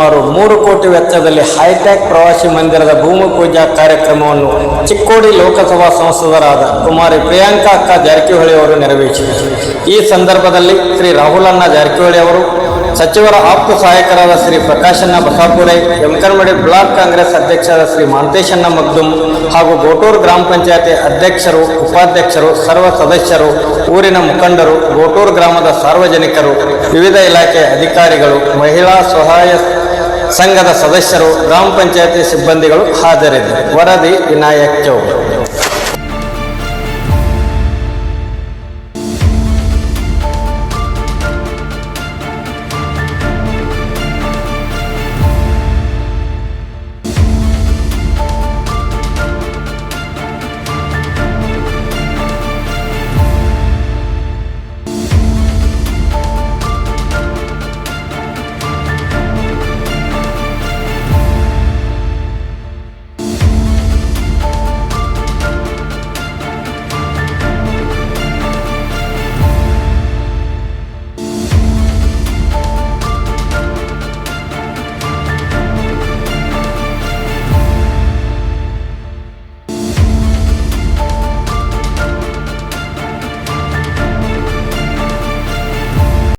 ಸುಮಾರು 3 ಕೋಟಿ ವೆಚ್ಚದಲ್ಲಿ ಹೈಟೆಕ್ ಪ್ರವಾಸಿ ಮಂದಿರದ ಭೂಮಿ ಪೂಜಾ ಕಾರ್ಯಕ್ರಮವನ್ನು ಚಿಕ್ಕೋಡಿ ಲೋಕಸಭಾ ಸಂಸದರಾದ ಕುಮಾರಿ ಪ್ರಿಯಾಂಕಾ ಅಕ್ಕ ಜಾರಕಿಹೊಳಿ ಅವರು ನೆರವೇರಿಸಿದರು. ಈ ಸಂದರ್ಭದಲ್ಲಿ ಶ್ರೀ ರಾಹುಲಣ್ಣ ಜಾರಕಿಹೊಳಿ ಅವರು, ಸಚಿವರ ಆಪ್ತ ಸಹಾಯಕರಾದ ಶ್ರೀ ಪ್ರಕಾಶಣ್ಣ ಬಸಾಪುರೆ, ಯಮಕನಮರಡಿ ಬ್ಲಾಕ್ ಕಾಂಗ್ರೆಸ್ ಅಧ್ಯಕ್ಷರಾದ ಶ್ರೀ ಮಾಂತೇಶಣ್ಣ ಮಗ್ದುಮ್ ಹಾಗೂ ಗೋಟೂರು ಗ್ರಾಮ ಪಂಚಾಯತಿ ಅಧ್ಯಕ್ಷರು, ಉಪಾಧ್ಯಕ್ಷರು, ಸರ್ವ ಸದಸ್ಯರು, ಊರಿನ ಮುಖಂಡರು, ಗೋಟೂರು ಗ್ರಾಮದ ಸಾರ್ವಜನಿಕರು, ವಿವಿಧ ಇಲಾಖೆ ಅಧಿಕಾರಿಗಳು, ಮಹಿಳಾ ಸ್ವಸಹಾಯ ಸಂಘದ ಸದಸ್ಯರು, ಗ್ರಾಮ ಪಂಚಾಯತಿ ಸಿಬ್ಬಂದಿಗಳು ಹಾಜರಿದ್ದರು. ವರದಿ ವಿನಾಯಕ್ ಚೌ.